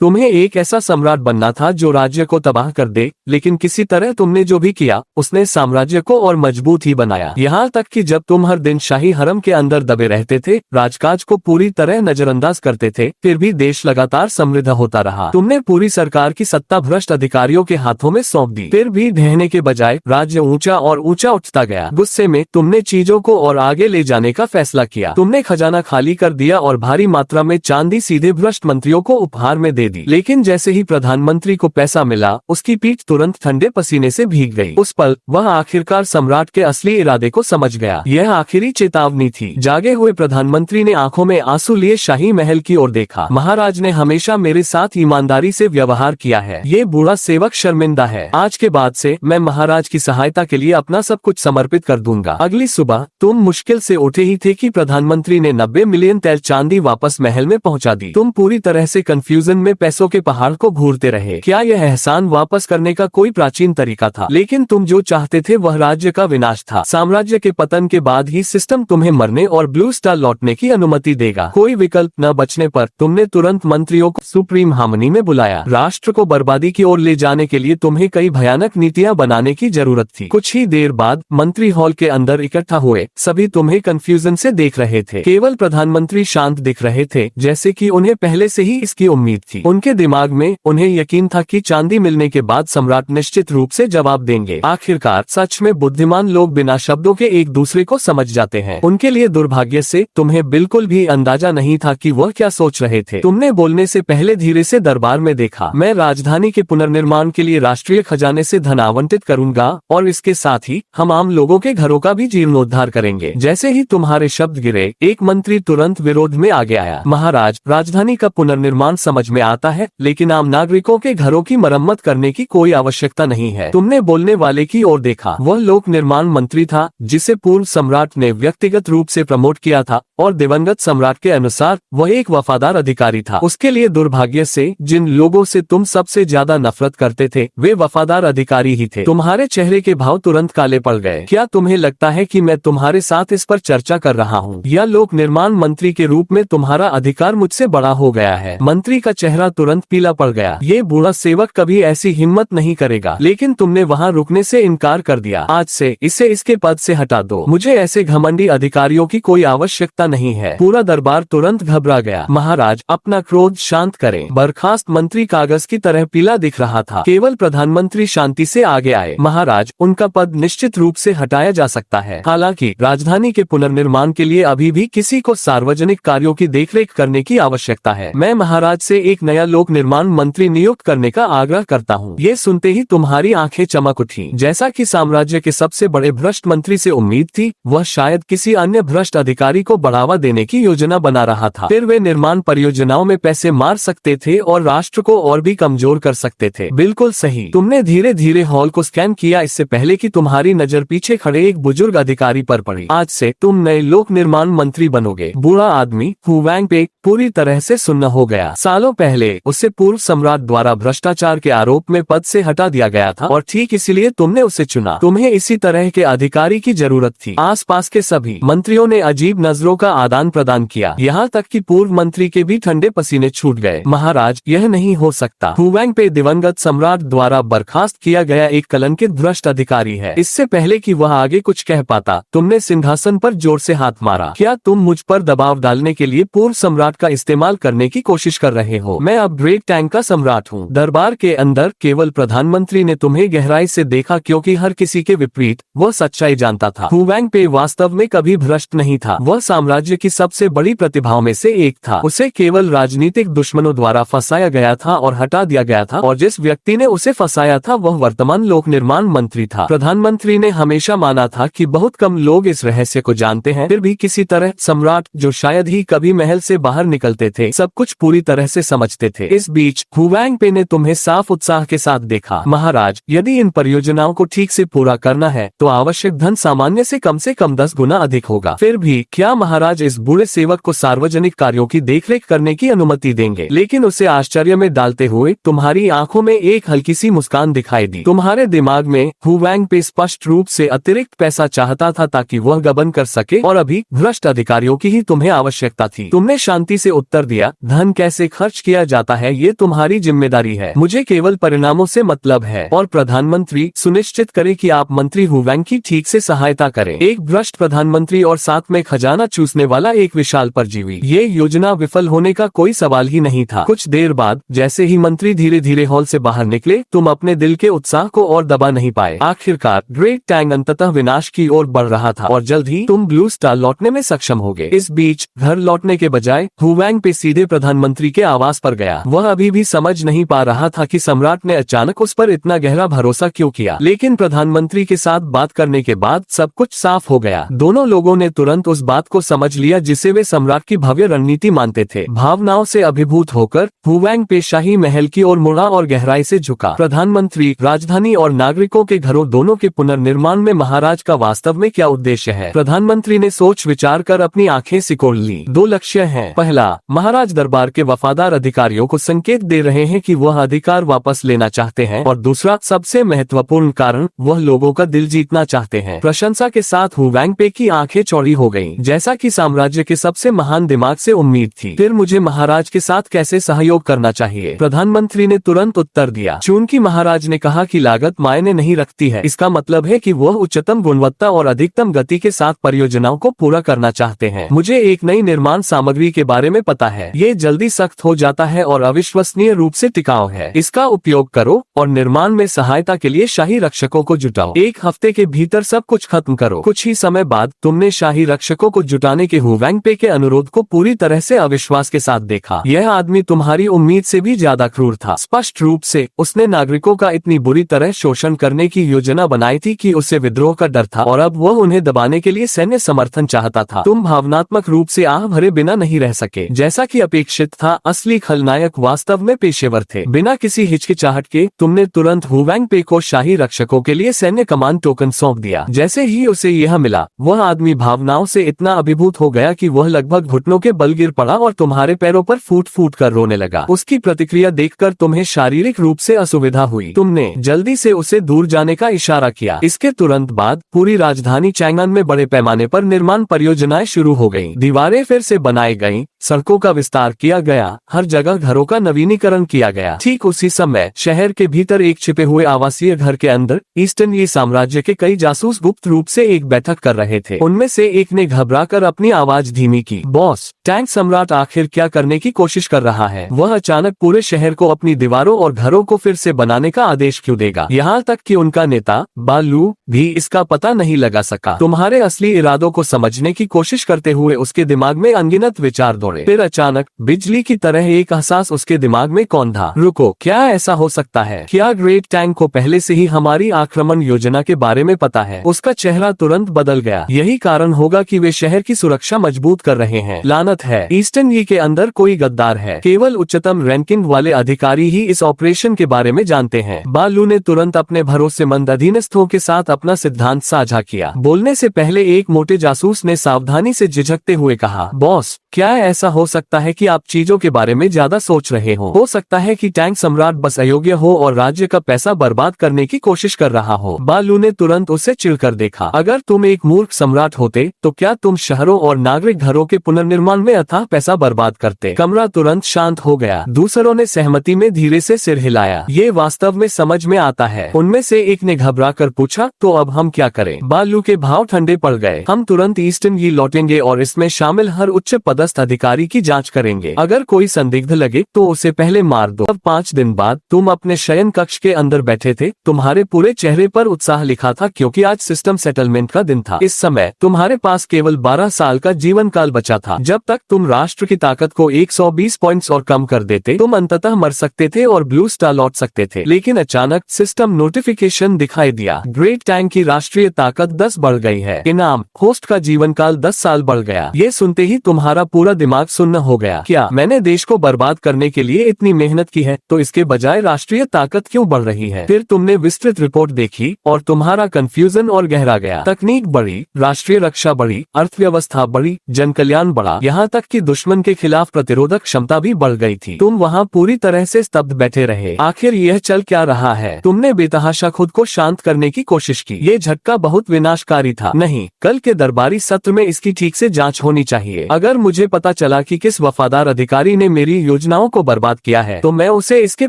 तुम्हें एक ऐसा सम्राट बनना था जो राज्य को तबाह कर दे, लेकिन किसी तरह तुमने जो भी किया उसने साम्राज्य को और मजबूत ही बनाया। यहाँ तक कि जब तुम हर दिन शाही हरम के अंदर दबे रहते थे, राजकाज को पूरी तरह नजरअंदाज करते थे, फिर भी देश लगातार समृद्ध होता रहा। तुमने पूरी सरकार की सत्ता भ्रष्ट अधिकारियों के हाथों में सौंप दी, फिर भी ढहने के बजाय राज्य ऊंचा और ऊंचा उठता गया। गुस्से में तुमने चीजों को और आगे ले जाने का फैसला किया। तुमने खजाना खाली कर दिया और भारी मात्रा में चांदी सीधे भ्रष्ट मंत्रियों को उपहार में दे दी। लेकिन जैसे ही प्रधानमंत्री को पैसा मिला, उसकी पीठ तुरंत ठंडे पसीने से भीग गई। उस पल वह आखिरकार सम्राट के असली इरादे को समझ गया। यह आखिरी चेतावनी थी। जागे हुए प्रधानमंत्री ने आंखों में आंसू लिए शाही महल की ओर देखा। महाराज ने हमेशा मेरे साथ ईमानदारी से व्यवहार किया है। ये बूढ़ा सेवक शर्मिंदा है। आज के बाद से मैं महाराज की सहायता के लिए अपना सब कुछ समर्पित कर दूंगा। अगली सुबह तुम मुश्किल से उठे ही थे कि प्रधानमंत्री ने 90 मिलियन तैल चांदी वापस महल में पहुंचा दी। तुम पूरी तरह से कंफ्यूजन में पैसों के पहाड़ को घूरते रहे। क्या यह एहसान वापस करने का कोई प्राचीन तरीका था? लेकिन तुम जो चाहते थे वह राज्य का विनाश था। साम्राज्य के पतन के बाद ही सिस्टम तुम्हें मरने और ब्लू स्टार लौटने की अनुमति देगा। कोई विकल्प न बचने पर तुमने तुरंत मंत्रियों को सुप्रीम हार्मनी में बुलाया। राष्ट्र को बर्बादी की ओर ले जाने के लिए तुम्हें कई भयानक नीतियां बनाने की जरूरत थी। कुछ ही देर बाद मंत्री हॉल के अंदर इकट्ठा हुए। सभी तुम्हें कंफ्यूजन से देख रहे थे। केवल प्रधानमंत्री शांत दिख रहे थे, जैसे कि उन्हें पहले से ही इसकी उम्मीद थी। उनके दिमाग में उन्हें यकीन था कि चांदी मिलने के बाद सम्राट निश्चित रूप से जवाब देंगे। आखिरकार सच में बुद्धिमान लोग बिना शब्दों के एक दूसरे को समझ जाते हैं। उनके लिए दुर्भाग्य से तुम्हें बिल्कुल भी अंदाजा नहीं था कि वह क्या सोच रहे थे। तुमने बोलने से पहले धीरे से दरबार में देखा। मैं राजधानी के पुनर्निर्माण के लिए राष्ट्रीय खजाने से धन आवंटित करूंगा और इसके साथ ही हम आम लोगों के घरों का भी जीर्णोद्धार करेंगे। जैसे ही तुम्हारे शब्द गिरे, एक मंत्री तुरंत विरोध में आगे आया। महाराज, राजधानी का पुनर्निर्माण समझ में आता है, लेकिन आम नागरिकों के घरों की मरम्मत करने की कोई आवश्यकता नहीं है। तुमने बोलने वाले की ओर देखा। वह लोक निर्माण मंत्री था जिसे पूर्व सम्राट ने व्यक्तिगत रूप से प्रमोट किया था और दिवंगत सम्राट के अनुसार वह एक वफादार अधिकारी था। उसके लिए दुर्भाग्य से जिन लोगों से तुम सबसे ज्यादा नफरत करते थे वे वफादार अधिकारी ही थे। तुम्हारे चेहरे के भाव तुरंत काले पड़ गए। क्या तुम्हें लगता है कि मैं तुम्हारे साथ इस पर चर्चा कर रहा हूँ, या लोक निर्माण मंत्री के रूप में तुम्हारा अधिकार मुझसे बड़ा हो गया है? मंत्री का चेहरा तुरंत पीला पड़ गया। ये बूढ़ा सेवक कभी ऐसी हिम्मत नहीं करेगा, लेकिन तुमने वहाँ रुकने से इनकार कर दिया। आज से इसे इसके पद से हटा दो। मुझे ऐसे घमंडी अधिकारियों की कोई आवश्यकता नहीं है। पूरा दरबार तुरंत घबरा गया। महाराज, अपना क्रोध शांत करें। बर्खास्त मंत्री कागज की तरह पीला दिख रहा था। केवल प्रधानमंत्री शांति से आगे आए। महाराज, उनका पद निश्चित रूप से हटाया जा सकता है। हालांकि राजधानी के पुनर्निर्माण के लिए अभी भी किसी को सार्वजनिक कार्यों की देखरेख करने की आवश्यकता है। मैं महाराज से एक नया लोक निर्माण मंत्री नियुक्त करने का आग्रह करता हूँ। ये सुनते ही तुम्हारी आंखें चमक उठी। जैसा कि साम्राज्य के सबसे बड़े भ्रष्ट मंत्री से उम्मीद थी, वह शायद किसी अन्य भ्रष्ट अधिकारी को बढ़ावा देने की योजना बना रहा था। फिर वे निर्माण परियोजनाओं में पैसे मार सकते थे और राष्ट्र को और भी कमजोर कर सकते थे। बिल्कुल सही। तुमने धीरे धीरे हॉल को स्कैन किया, इससे पहले कि तुम्हारी नजर पीछे खड़े एक बुजुर्ग अधिकारी पर पड़ी। आज से तुम नए लोक निर्माण मंत्री बनोगे। बूढ़ा आदमी हु वैंगपे पूरी तरह से सुन्न हो गया। सालों पहले उसे पूर्व सम्राट द्वारा भ्रष्टाचार के आरोप में पद से हटा दिया गया था और ठीक इसीलिए तुमने उसे चुना। तुम्हें इसी तरह के अधिकारी की जरूरत थी। आसपास के सभी मंत्रियों ने अजीब नजरों का आदान प्रदान किया, यहाँ तक कि पूर्व मंत्री के भी ठंडे पसीने छूट गए। महाराज, यह नहीं हो सकता। हु वैंगपे दिवंगत सम्राट द्वारा बर्खास्त किया गया एक कलंकित भ्रष्ट अधिकारी है। इससे पहले कि वह आगे कुछ कह पाता, तुमने सिंहासन पर जोर से हाथ मारा। क्या तुम मुझ पर दबाव डालने के लिए पूर्व सम्राट का इस्तेमाल करने की कोशिश कर रहे हो? मैं अब ब्रेक टैंक का सम्राट हूँ। दरबार के अंदर केवल प्रधानमंत्री ने तुम्हें गहराई से देखा, क्योंकि हर किसी के विपरीत वह सच्चाई जानता था। हु वैंगपे वास्तव में कभी भ्रष्ट नहीं था। वह साम्राज्य की सबसे बड़ी प्रतिभाओं में से एक था। उसे केवल राजनीतिक दुश्मनों द्वारा फंसाया गया था और हटा दिया गया था, और जिस व्यक्ति ने उसे फंसाया था वह वर्तमान लोक निर्माण मंत्री था। प्रधानमंत्री ने हमेशा माना था कि बहुत कम लोग इस रहस्य को जानते हैं, फिर भी किसी तरह सम्राट, जो शायद ही कभी महल से बाहर निकलते थे, सब कुछ पूरी तरह से समझते थे। इस बीच हु वैंगपे ने तुम्हें साफ उत्साह के साथ देखा। महाराज, यदि इन परियोजनाओं को ठीक से पूरा करना है तो आवश्यक धन सामान्य से कम 10 गुना अधिक होगा। फिर भी क्या महाराज इस बूढ़े सेवक को सार्वजनिक कार्यों की देखरेख करने की अनुमति देंगे? लेकिन उसे आश्चर्य में डालते हुए तुम्हारी आंखों में एक हल्की सी मुस्कान दिखाई दी। तुम्हारे दिमाग में हु वैंगपे स्पष्ट रूप से अतिरिक्त पैसा चाहता था ताकि वह गबन कर सके, और अभी भ्रष्ट अधिकारियों की ही तुम्हें आवश्यकता थी। तुमने शांति से उत्तर दिया, धन कैसे खर्च किया जाता है ये तुम्हारी जिम्मेदारी है, मुझे केवल परिणामों से मतलब है। और प्रधानमंत्री, सुनिश्चित करें कि आप मंत्री हुवैंग की ठीक से सहायता करें। एक भ्रष्ट प्रधानमंत्री और साथ में खजाना चूसने वाला एक विशाल परजीवी, ये योजना विफल होने का कोई सवाल ही नहीं था। कुछ देर बाद जैसे ही मंत्री धीरे धीरे हॉल से बाहर निकले, तुम अपने दिल के उत्साह को और दबा नहीं पाए। आखिरकार ग्रेट टैंग अंततः विनाश की ओर बढ़ रहा था और जल्द ही तुम ब्लू स्टार लौटने में सक्षम होगे। इस बीच घर लौटने के बजाय हुवैंग पे सीधे प्रधानमंत्री के आवास पर गया। वह अभी भी समझ नहीं पा रहा था कि सम्राट ने अचानक उस पर इतना गहरा भरोसा क्यों किया, लेकिन प्रधानमंत्री के साथ बात करने के बाद सब कुछ साफ हो गया। दोनों लोगों ने तुरंत उस बात को समझ लिया जिसे वे सम्राट की भव्य रणनीति मानते थे। भावनाओं से अभिभूत होकर हुवैंग पे शाही महल की ओर मुड़ा और गहराई से झुका। प्रधानमंत्री, राजधानी और नागरिकों के घरों दोनों के पुनर्निर्माण में महाराज का वास्तव में क्या उद्देश्य है? प्रधानमंत्री ने सोच विचार कर अपनी आंखें सिकोड़ ली। 2 लक्ष्य हैं। पहला, महाराज दरबार के वफादार अधिकारियों को संकेत दे रहे हैं कि वह अधिकार वापस लेना चाहते हैं, और दूसरा, सबसे महत्वपूर्ण कारण, वह लोगों का दिल जीतना चाहते हैं। प्रशंसा के साथ हुवैंग पे की आंखें चौड़ी हो गईं, जैसा कि साम्राज्य के सबसे महान दिमाग से उम्मीद थी। फिर मुझे महाराज के साथ कैसे सहयोग करना चाहिए? प्रधानमंत्री ने तुरंत उत्तर दिया। चूंकि महाराज ने कहा कि लागत मायने नहीं रखती है, इसका मतलब है कि वह उच्चतम गुणवत्ता और अधिकतम गति के साथ परियोजनाओं को पूरा करना चाहते हैं। मुझे एक नई निर्माण सामग्री के बारे में पता है। ये जल्दी सख्त हो जाता है और अविश्वसनीय रूप से टिकाऊ है। इसका उपयोग करो और निर्माण में सहायता के लिए शाही रक्षकों को जुटाओ। 1 हफ्ते के भीतर सब कुछ खत्म करो। कुछ ही समय बाद तुमने शाही रक्षकों को जुटाने के हुवैंग पे के अनुरोध को पूरी तरह से अविश्वास के साथ देखा। यह आदमी तुम्हारी उम्मीद से भी ज्यादा क्रूर था। स्पष्ट रूप से उसने नागरिकों का इतनी बुरी तरह शोषण करने की योजना बनाई थी कि उसे विद्रोह का डर था, और अब वह उन्हें दबाने के लिए सैन्य समर्थन चाहता था। तुम भावनात्मक रूप से आह भरे बिना नहीं रह सके। जैसा कि अपेक्षित था, असली खलनायक वास्तव में पेशेवर थे। बिना किसी हिचकिचाहट के तुमने तुरंत हुवैंग पे को शाही रक्षकों के लिए सैन्य कमान टोकन सौंप दिया। जैसे ही उसे यह मिला, वह आदमी भावनाओं से इतना अभिभूत हो गया कि वह लगभग घुटनों के बल गिर पड़ा और तुम्हारे पैरों पर फूट फूट कर रोने लगा। उसकी प्रतिक्रिया देखकर तुम्हें शारीरिक रूप से असुविधा हुई। तुमने जल्दी से उसे दूर जाने का इशारा किया। इसके तुरंत बाद पूरी राजधानी चैंगन में बड़े पैमाने पर निर्माण परियोजनाएं शुरू हो गयी। दीवारें फिर से बनाई गयी, सड़कों का विस्तार किया गया, हर जगह घरों का नवीनीकरण किया गया। ठीक उसी समय शहर के भीतर एक छिपे हुए आवासीय घर के अंदर ईस्टर्न ये साम्राज्य के कई जासूस गुप्त रूप से एक बैठक कर रहे थे। उनमें से एक ने घबराकर अपनी आवाज धीमी की। बॉस, टैंक सम्राट आखिर क्या करने की कोशिश कर रहा है? वह अचानक पूरे शहर को अपनी दीवारों और घरों को फिर से बनाने का आदेश क्यों देगा? यहाँ तक कि उनका नेता बालू भी इसका पता नहीं लगा सका। तुम्हारे असली इरादों को समझने की कोशिश करते हुए उसके दिमाग में अनगिनत विचार दौड़े। फिर अचानक बिजली की तरह एक एहसास उसके दिमाग में कौंधा। रुको, क्या ऐसा हो सकता है? क्या ग्रेट टैंक को पहले से ही हमारी आक्रमण योजना के बारे में पता है? उसका चेहरा तुरंत बदल गया। यही कारण होगा कि वे शहर की सुरक्षा मजबूत कर रहे हैं। लानत है, ईस्टर्न ये के अंदर कोई गद्दार है। केवल उच्चतम रैंकिंग वाले अधिकारी ही इस ऑपरेशन के बारे में जानते हैं। बालू ने तुरंत अपने भरोसेमंद अधीनस्थों के साथ अपना सिद्धांत साझा किया। बोलने से पहले एक मोटे जासूस ने सावधानी से झिझकते हुए कहा, बॉस, क्या ऐसा हो सकता है कि आप चीजों के बारे में ज्यादा सोच रहे हो सकता है कि टैंक सम्राट बस अयोग्य हो और राज्य का पैसा बर्बाद करने की कोशिश कर रहा हो। बालू ने तुरंत उसे चिढ़कर देखा। अगर तुम एक मूर्ख सम्राट होते तो क्या तुम शहरों और नागरिक घरों के पुनर्निर्माण में अथाह पैसा बर्बाद करते? कमरा तुरंत शांत हो गया। दूसरों ने सहमति में धीरे से सिर हिलाया। ये वास्तव में समझ में आता है। उनमें से एक ने घबरा कर पूछा, तो अब हम क्या करें? बालू के भाव ठंडे पड़ गए। हम तुरंत ईस्टर्न ये लौटेंगे और इसमें शामिल हर उच्च पदस्थ अधिकारी की जांच करेंगे। अगर कोई संदिग्ध लगे तो उसे पहले मार दो। अब 5 दिन बाद तुम अपने शयन कक्ष के अंदर बैठे थे। तुम्हारे पूरे चेहरे पर उत्साह लिखा था क्योंकि आज सिस्टम सेटलमेंट का दिन था। इस समय तुम्हारे पास केवल 12 साल का जीवन काल बचा था। जब तक तुम राष्ट्र की ताकत को 120 पॉइंट्स और कम कर देते, तुम अंततः मर सकते थे और ब्लू स्टार लौट सकते थे। लेकिन अचानक सिस्टम नोटिफिकेशन दिखाई दिया। ग्रेट टैंक की राष्ट्रीय ताकत 10 बढ़ गई है। इनाम, होस्ट का जीवन काल 10 साल बढ़ गया। ये सुनते ही तुम्हारा पूरा दिमाग सुन्न हो गया। क्या मैंने देश को बर्बाद करने के लिए इतनी मेहनत की है, तो इसके बजाय राष्ट्रीय ताकत क्यों बढ़ रही है? फिर तुमने विस्तृत रिपोर्ट देखी और तुम्हारा कंफ्यूजन और गहरा गया। तकनीक बढ़ी, राष्ट्रीय रक्षा बढ़ी, अर्थव्यवस्था बढ़ी, जन कल्याण बढ़ा, यहाँ तक कि दुश्मन के खिलाफ प्रतिरोधक क्षमता भी बढ़ गई थी। तुम वहाँ पूरी तरह से स्तब्ध बैठे रहे। आखिर यह चल क्या रहा है? तुमने बेतहाशा खुद को शांत करने की कोशिश की। ये झटका बहुत विनाशकारी था। नहीं, कल के दरबारी सत्र में इसकी ठीक से जांच होनी चाहिए। अगर मुझे पता चला कि किस वफादार अधिकारी ने मेरी योजना योजनाओं को बर्बाद किया है तो मैं उसे इसके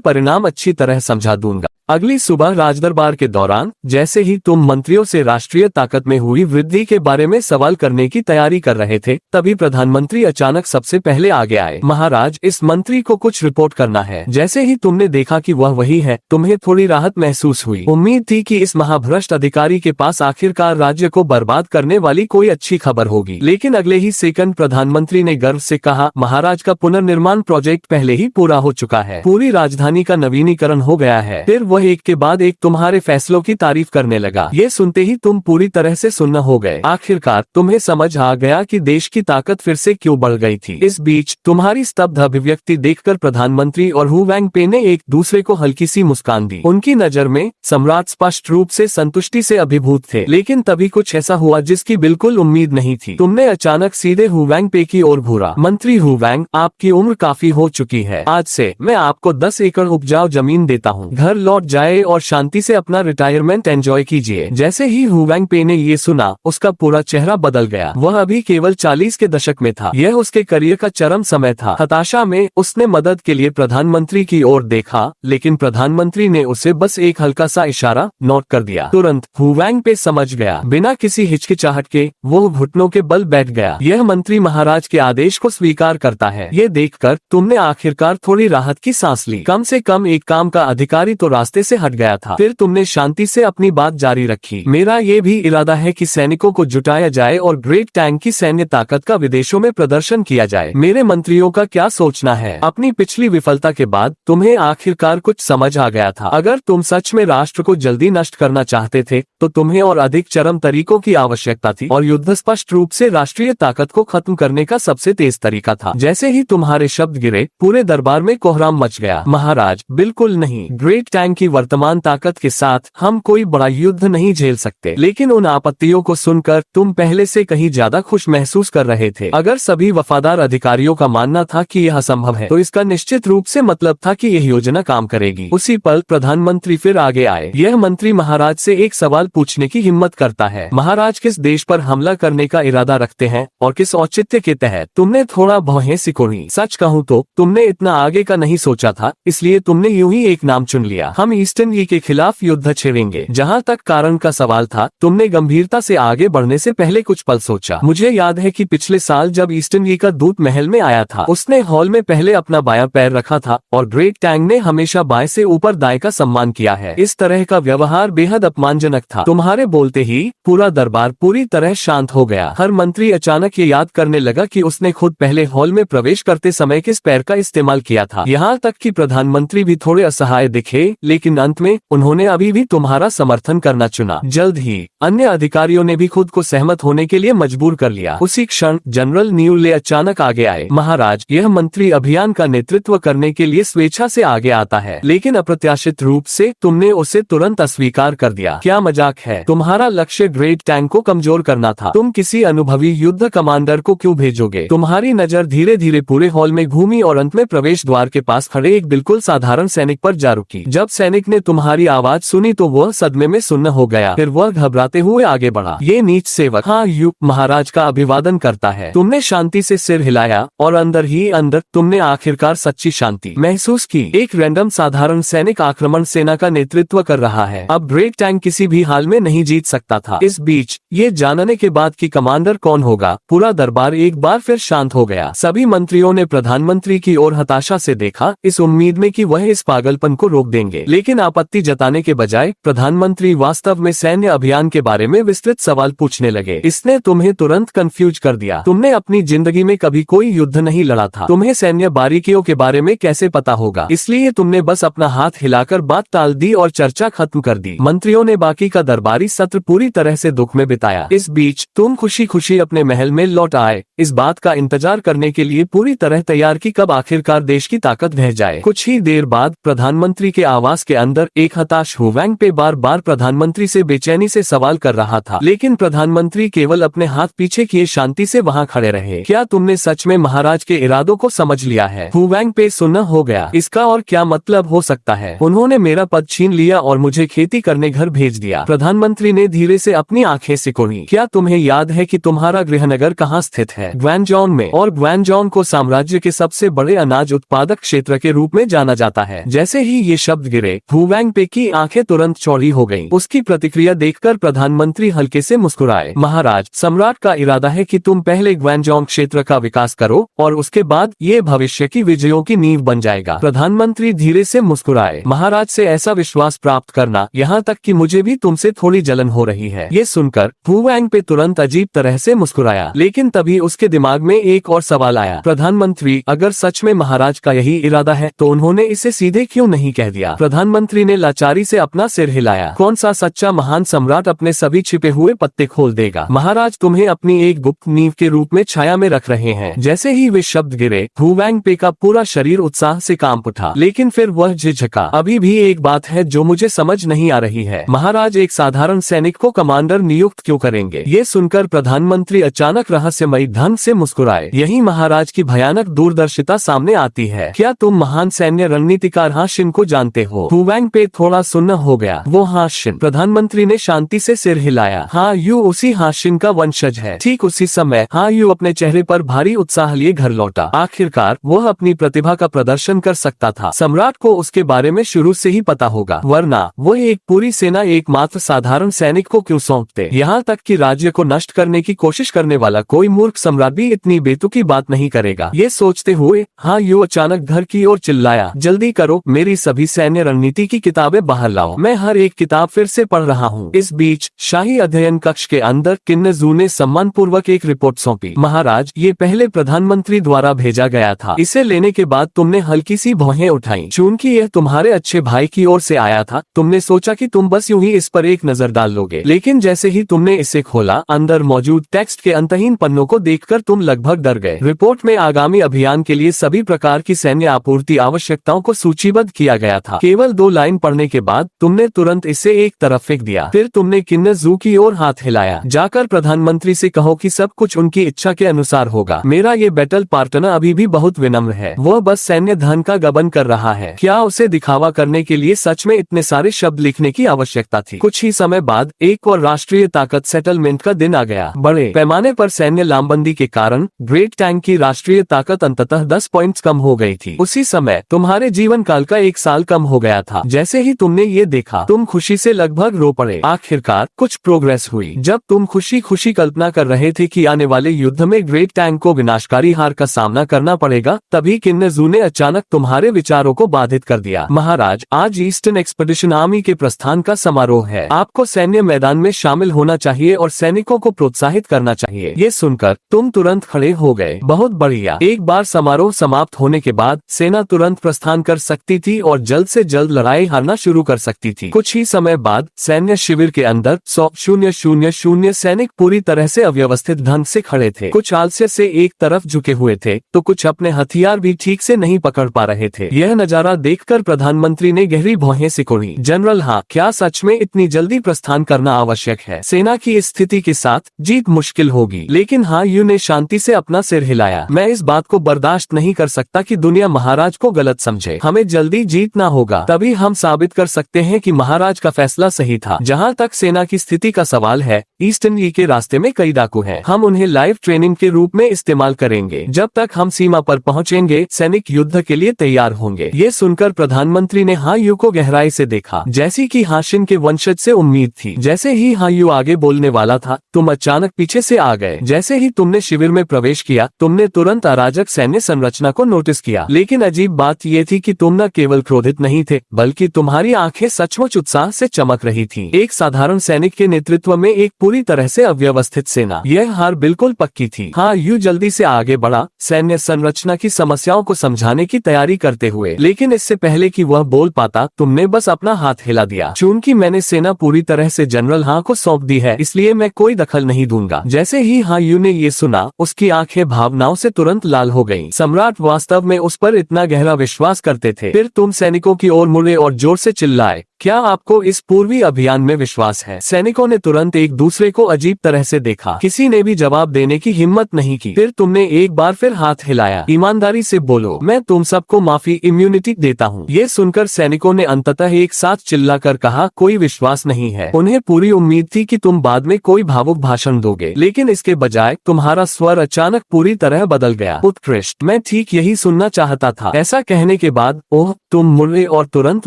परिणाम अच्छी तरह समझा दूंगा। अगली सुबह राजदरबार के दौरान जैसे ही तुम मंत्रियों से राष्ट्रीय ताकत में हुई वृद्धि के बारे में सवाल करने की तैयारी कर रहे थे, तभी प्रधानमंत्री अचानक सबसे पहले आगे आए। महाराज, इस मंत्री को कुछ रिपोर्ट करना है। जैसे ही तुमने देखा कि वह वही है, तुम्हें थोड़ी राहत महसूस हुई। उम्मीद थी कि इस महाभ्रष्ट अधिकारी के पास आखिरकार राज्य को बर्बाद करने वाली कोई अच्छी खबर होगी, लेकिन अगले ही सेकंड प्रधानमंत्री ने गर्व से कहा, महाराज का पुनर्निर्माण प्रोजेक्ट पहले ही पूरा हो चुका है। पूरी राजधानी का नवीनीकरण हो गया है। फिर वह एक के बाद एक तुम्हारे फैसलों की तारीफ करने लगा। ये सुनते ही तुम पूरी तरह से सुन्न हो गए। आखिरकार तुम्हें समझ आ गया कि देश की ताकत फिर से क्यों बढ़ गई थी। इस बीच तुम्हारी स्तब्ध अभिव्यक्ति देखकर प्रधानमंत्री और हु वेंगपे ने एक दूसरे को हल्की सी मुस्कान दी। उनकी नजर में सम्राट स्पष्ट रूप से संतुष्टि से अभिभूत थे, लेकिन तभी कुछ ऐसा हुआ जिसकी बिल्कुल उम्मीद नहीं थी। तुमने अचानक सीधे हु वेंगपे की ओर घूरा। मंत्री हु वेंग, आपकी उम्र काफी हो चुकी है। आज से मैं आपको 10 एकड़ उपजाऊ जमीन देता हूँ। घर लौट जाए और शांति से अपना रिटायरमेंट एंजॉय कीजिए। जैसे ही हु वेंगपे ने ये सुना, उसका पूरा चेहरा बदल गया। वह अभी केवल 40 के दशक में था। यह उसके करियर का चरम समय था। हताशा में उसने मदद के लिए प्रधानमंत्री की ओर देखा, लेकिन प्रधानमंत्री ने उसे बस एक हल्का सा इशारा नोट कर दिया। तुरंत हु वेंगपे समझ गया। बिना किसी हिचकिचाहट के वो घुटनों के बल बैठ गया। यह मंत्री महाराज के आदेश को स्वीकार करता है। ये देखकर तुमने आखिरकार थोड़ी राहत की सांस ली। कम से कम एक काम का अधिकारी तो रास्ते से हट गया था। फिर तुमने शांति से अपनी बात जारी रखी। मेरा ये भी इरादा है कि सैनिकों को जुटाया जाए और ग्रेट टैंक की सैन्य ताकत का विदेशों में प्रदर्शन किया जाए। मेरे मंत्रियों का क्या सोचना है? अपनी पिछली विफलता के बाद तुम्हें आखिरकार कुछ समझ आ गया था। अगर तुम सच में राष्ट्र को जल्दी नष्ट करना चाहते थे तो तुम्हें और अधिक चरम तरीकों की आवश्यकता थी, और युद्ध स्पष्ट रूप से राष्ट्रीय ताकत को खत्म करने का सबसे तेज तरीका था। जैसे ही तुम्हारे शब्द गिरे, पूरे दरबार में कोहराम मच गया। महाराज, बिल्कुल नहीं। ग्रेट टैंक की वर्तमान ताकत के साथ हम कोई बड़ा युद्ध नहीं झेल सकते। लेकिन उन आपत्तियों को सुनकर तुम पहले से कहीं ज्यादा खुश महसूस कर रहे थे। अगर सभी वफादार अधिकारियों का मानना था कि यह असंभव है, तो इसका निश्चित रूप से मतलब था कि यह योजना काम करेगी। उसी पल प्रधानमंत्री फिर आगे आए। यह मंत्री महाराज से एक सवाल पूछने की हिम्मत करता है। महाराज, किस देश पर हमला करने का इरादा रखते हैं और किस औचित्य के तहत? तुमने थोड़ा भौहें सिकोड़ी। सच कहूँ तो तुमने इतना आगे का नहीं सोचा था, इसलिए तुमने यूं ही एक नाम चुन लिया। हम ईस्टर्न ई के खिलाफ युद्ध छेड़ेंगे। जहाँ तक कारण का सवाल था, तुमने गंभीरता से आगे बढ़ने से पहले कुछ पल सोचा। मुझे याद है कि पिछले साल जब ईस्टर्न ई का दूत महल में आया था, उसने हॉल में पहले अपना बायां पैर रखा था और ग्रेट टैंक ने हमेशा बाएं से ऊपर दाएं का सम्मान किया है। इस तरह का व्यवहार बेहद अपमानजनक था। तुम्हारे बोलते ही पूरा दरबार पूरी तरह शांत हो गया। हर मंत्री अचानक ये याद करने लगा कि उसने खुद पहले हॉल में प्रवेश करते समय किस पैर का इस्तेमाल किया था। यहाँ तक कि प्रधानमंत्री भी थोड़े असहाय दिखे, लेकिन अंत में उन्होंने अभी भी तुम्हारा समर्थन करना चुना। जल्द ही अन्य अधिकारियों ने भी खुद को सहमत होने के लिए मजबूर कर लिया। उसी क्षण जनरल न्यूले अचानक आगे आए। महाराज, यह मंत्री अभियान का नेतृत्व करने के लिए स्वेच्छा से आगे आता है, लेकिन अप्रत्याशित रूप से तुमने उसे तुरंत अस्वीकार कर दिया। क्या मजाक है? तुम्हारा लक्ष्य ग्रेट टैंक को कमजोर करना था। तुम किसी अनुभवी युद्ध कमांडर को क्यों भेजोगे? तुम्हारी नजर धीरे धीरे पूरे हॉल में घूमी और अंत में प्रवेश द्वार के पास खड़े एक बिल्कुल साधारण सैनिक पर जा रुकी। जब सैनिक ने तुम्हारी आवाज सुनी तो वह सदमे में सुन्न हो गया। फिर वह घबराते हुए आगे बढ़ा। ये नीच सेवक, हाँ यू महाराज का अभिवादन करता है। तुमने शांति से सिर हिलाया और अंदर ही अंदर तुमने आखिरकार सच्ची शांति महसूस की। एक रैंडम साधारण सैनिक आक्रमण सेना का नेतृत्व कर रहा है। अब ग्रेट टैंक किसी भी हाल में नहीं जीत सकता था। इस बीच ये जानने के बाद कि कमांडर कौन होगा, पूरा दरबार एक बार फिर शांत हो गया। सभी मंत्रियों ने प्रधानमंत्री की ओर हताशा से देखा, इस उम्मीद में कि वह इस पागलपन को रोक देंगे। लेकिन आपत्ति जताने के बजाय प्रधानमंत्री वास्तव में सैन्य अभियान के बारे में विस्तृत सवाल पूछने लगे। इसने तुम्हें तुरंत कंफ्यूज कर दिया। तुमने अपनी जिंदगी में कभी कोई युद्ध नहीं लड़ा था। तुम्हें सैन्य बारीकियों के बारे में कैसे पता होगा? इसलिए तुमने बस अपना हाथ हिलाकर बात टाल दी और चर्चा खत्म कर दी। मंत्रियों ने बाकी का दरबारी सत्र पूरी तरह से दुख में बिताया। इस बीच तुम खुशी खुशी अपने महल में लौट आए, इस बात का इंतजार करने के लिए पूरी तरह तैयार कि कब आखिरकार देश की ताकत ढह जाए। कुछ ही देर बाद प्रधानमंत्री के आवास के अंदर एक हताश हु वैंगपे बार बार प्रधानमंत्री से बेचैनी से सवाल कर रहा था, लेकिन प्रधानमंत्री केवल अपने हाथ पीछे किए शांति से वहां खड़े रहे। क्या तुमने सच में महाराज के इरादों को समझ लिया है? हु वैंगपे सुन्न हो गया। इसका और क्या मतलब हो सकता है? उन्होंने मेरा पद छीन लिया और मुझे खेती करने घर भेज दिया। प्रधानमंत्री ने धीरे से अपनी आंखें सिकोड़ी। क्या तुम्हें याद है कि तुम्हारा गृहनगर कहाँ स्थित है? ग्वांगजोंग में। और ग्वांगजोंग को साम्राज्य के सबसे बड़े अनाज उत्पादक क्षेत्र के रूप में जाना जाता है। जैसे ही ये शब्द गिरे, हु वैंगपे की आंखें तुरंत चौड़ी हो गईं। उसकी प्रतिक्रिया देखकर प्रधानमंत्री हल्के से मुस्कुराए। महाराज, सम्राट का इरादा है कि तुम पहले ग्वांगजोंग क्षेत्र का विकास करो और उसके बाद ये भविष्य की विजयों की नींव बन जाएगा। प्रधानमंत्री धीरे से मुस्कुराए। महाराज से ऐसा विश्वास प्राप्त करना, यहाँ तक कि मुझे भी तुमसे थोड़ी जलन हो रही है। ये सुनकर हु वैंगपे तुरंत अजीब तरह से मुस्कुराया, लेकिन तभी उसके दिमाग में एक और सवाल आया। प्रधानमंत्री, अगर सच में महाराज का यही इरादा है तो उन्होंने इसे सीधे क्यों नहीं कह दिया? प्रधानमंत्री ने लाचारी से अपना सिर हिलाया। कौन सा सच्चा महान सम्राट अपने सभी छिपे हुए पत्ते खोल देगा? महाराज तुम्हें अपनी एक गुप्त नींव के रूप में छाया में रख रहे हैं। जैसे ही वे शब्द गिरे, हु वैंगपे का पूरा शरीर उत्साह से कांप उठा, लेकिन फिर वह झिझका। अभी भी एक बात है जो मुझे समझ नहीं आ रही है। महाराज एक साधारण सैनिक को कमांडर नियुक्त क्यों करेंगे? ये सुनकर प्रधानमंत्री अचानक रहस्यमयी ढंग से मुस्कुराए। यही महाराज की भयानक दूरदर्शिता सामने आती है। क्या तुम महान सैन्य रणनीतिकार हा शिन को जानते हो? हु वैंगपे थोड़ा सुन्न हो गया। वो हा शिन? प्रधानमंत्री ने शांति से सिर हिलाया। हाँ, यू उसी हा शिन का वंशज है। ठीक उसी समय हाँ यू अपने चेहरे पर भारी उत्साह लिए घर लौटा। आखिरकार वह अपनी प्रतिभा का प्रदर्शन कर सकता था। सम्राट को उसके बारे में शुरू से ही पता होगा, वरना वह एक पूरी सेना एकमात्र साधारण सैनिक को क्यों सौंपते? यहाँ तक कि राज्य को नष्ट करने की कोशिश करने वाला कोई मूर्ख सम्राट भी इतनी बेतुकी बात नहीं करेगा। ये सोचते हुए हाँ यू अचानक घर की ओर चिल्लाया, जल्दी करो, मेरी सभी सैन्य रणनीति की किताबें बाहर लाओ। मैं हर एक किताब फिर से पढ़ रहा हूँ। इस बीच शाही अध्ययन कक्ष के अंदर किन्नजू ने सम्मान पूर्वक एक रिपोर्ट सौंपी। महाराज, ये पहले प्रधानमंत्री द्वारा भेजा गया था। इसे लेने के बाद तुमने हल्की सी भौहें उठाई। चूंकि यह तुम्हारे अच्छे भाई की ओर से आया था, तुमने सोचा कि तुम बस यूं ही इस पर एक नजर डाल लोगे। लेकिन जैसे ही तुमने इसे खोला, अंदर मौजूद टेक्स्ट के अंतहीन पन्नों को देखकर तुम लगभग डर गए। रिपोर्ट में आगामी अभियान के लिए सभी प्रकार की सैन्य आपूर्ति आवश्यकताओं को सूचीबद्ध किया गया था। केवल 2 लाइन पढ़ने के बाद तुमने तुरंत इसे एक तरफ फेंक दिया। फिर तुमने किन्नजू की ओर हाथ हिलाया। जाकर प्रधानमंत्री से कहो कि सब कुछ उनकी इच्छा के अनुसार होगा। मेरा ये बैटल पार्टनर अभी भी बहुत विनम्र है। वह बस सैन्य धन का गबन कर रहा है। क्या उसे दिखावा करने के लिए सच में इतने सारे शब्द लिखने की आवश्यकता थी? कुछ ही समय बाद एक और राष्ट्रीय ताकत सेटलमेंट का दिन आ गया। बड़े पैमाने पर सैन्य लामबंदी के कारण ग्रेट टैंक की राष्ट्रीय ताकत अंततः 10 पॉइंट्स कम हो गई थी। उसी समय तुम्हारे जीवन काल का 1 साल कम हो गया था। जैसे ही तुमने ये देखा, तुम खुशी से लगभग रो पड़े। आखिरकार कुछ प्रोग्रेस हुई। जब तुम खुशी खुशी कल्पना कर रहे थे कि आने वाले युद्ध में ग्रेट टैंक को विनाशकारी हार का सामना करना पड़ेगा, तभी किन्नजू ने अचानक तुम्हारे विचारों को बाधित कर दिया। महाराज, आज ईस्टर्न एक्सपेडिशन आर्मी के प्रस्थान का समारोह है। आपको सैन्य मैदान में शामिल होना चाहिए और सैनिकों को प्रोत्साहित करना चाहिए। ये सुनकर तुम तुरंत खड़े हो गए। बहुत बढ़िया। एक बार समारोह समाप्त होने के बाद सेना तुरंत प्रस्थान कर सकती थी और जल्द से जल्द लड़ाई हारना शुरू कर सकती थी। कुछ ही समय बाद सैन्य शिविर के अंदर 100,000 सैनिक पूरी तरह से अव्यवस्थित ढंग से खड़े थे। कुछ आलस्य से एक तरफ झुके हुए थे तो कुछ अपने हथियार भी ठीक से नहीं पकड़ पा रहे थे। यह नजारा देखकर प्रधानमंत्री ने गहरी भौहें सिकोड़ी। जनरल, हाँ, क्या सच में इतनी जल्दी प्रस्थान करना आवश्यक है? सेना की इस स्थिति के साथ जीत मुश्किल होगी। लेकिन हाँ यू ने शांति से अपना सिर हिलाया। मैं इस बात को बर्दाश्त नहीं कर सकता कि दुनिया महाराज को गलत समझे। हमें जल्दी जीतना होगा, तभी हम साबित कर सकते हैं कि महाराज का फैसला सही था। जहाँ तक सेना की स्थिति का सवाल है, ईस्टर्न ई के रास्ते में कई डाकू हैं। हम उन्हें लाइव ट्रेनिंग के रूप में इस्तेमाल करेंगे। जब तक हम सीमा पर पहुँचेंगे, सैनिक युद्ध के लिए तैयार होंगे। ये सुनकर प्रधानमंत्री ने हा यू को गहराई से देखा, जैसी कि हाशिन के वंशज से उम्मीद थी। जैसे ही हा यू आगे बोलने वाला था, तुम अचानक पीछे से आ गए। जैसे ही तुमने शिविर में प्रवेश किया, तुमने तुरंत अराजक सैन्य संरचना को नोटिस किया। लेकिन अजीब बात ये थी कि तुम न केवल क्रोधित नहीं थे, बल्कि तुम्हारी आंखें सचमुच उत्साह से चमक रही थी। एक साधारण सैनिक के नेतृत्व में एक पूरी तरह से अव्यवस्थित सेना, यह हार बिल्कुल पक्की थी। हाँ यू जल्दी से आगे बढ़ा, सैन्य संरचना की समस्याओं को समझाने की तैयारी करते हुए। लेकिन इससे पहले कि वह बोल पाता, तुमने बस अपना हाथ हिला दिया। चूंकि मैंने सेना पूरी तरह से जनरल हाँ को सौंप दी है, इसलिए मैं कोई दखल नहीं दूंगा। जैसे ही हाँ यू ने ये सुना, उसकी आंखें भावनाओं से तुरंत लाल हो गईं। सम्राट वास्तव में उस पर इतना गहरा विश्वास करते थे। फिर तुम सैनिकों की ओर मुड़े और जोर से चिल्लाए, क्या आपको इस पूर्वी अभियान में विश्वास है? सैनिकों ने तुरंत एक दूसरे को अजीब तरह से देखा। किसी ने भी जवाब देने की हिम्मत नहीं की। फिर तुमने एक बार फिर हाथ हिलाया। ईमानदारी से बोलो, मैं तुम सबको माफी इम्यूनिटी देता हूँ। ये सुनकर सैनिकों ने अंततः एक साथ चिल्लाकर कहा, कोई विश्वास नहीं है। उन्हें पूरी उम्मीद थी कि तुम बाद में कोई भावुक भाषण दोगे, लेकिन इसके बजाय तुम्हारा स्वर अचानक पूरी तरह बदल गया। उत्कृष्ट, मैं ठीक यही सुनना चाहता था। ऐसा कहने के बाद ओह, तुम मुड़े और तुरंत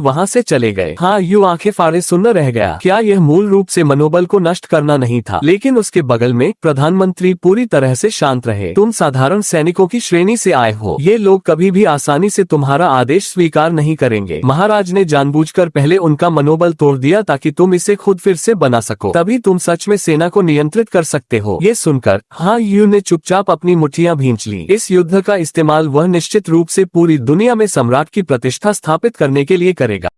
वहाँ से चले गए। हाँ, यू आंखें फाड़े सुनना रह गया। क्या यह मूल रूप से मनोबल को नष्ट करना नहीं था? लेकिन उसके बगल में प्रधानमंत्री पूरी तरह से शांत रहे। तुम साधारण सैनिकों की श्रेणी से आए हो। ये लोग कभी भी आसानी से तुम्हारा आदेश स्वीकार नहीं करेंगे। महाराज ने जानबूझकर पहले उनका मनोबल तोड़ दिया ताकि तुम इसे खुद फिर से बना सको। तभी तुम सच में सेना को नियंत्रित कर सकते हो। ये सुनकर हाँ यू ने चुपचाप अपनी मुट्ठियां भींच ली। इस युद्ध का इस्तेमाल वह निश्चित रूप से पूरी दुनिया में सम्राट की प्रतिष्ठा स्थापित करने के लिए करेगा।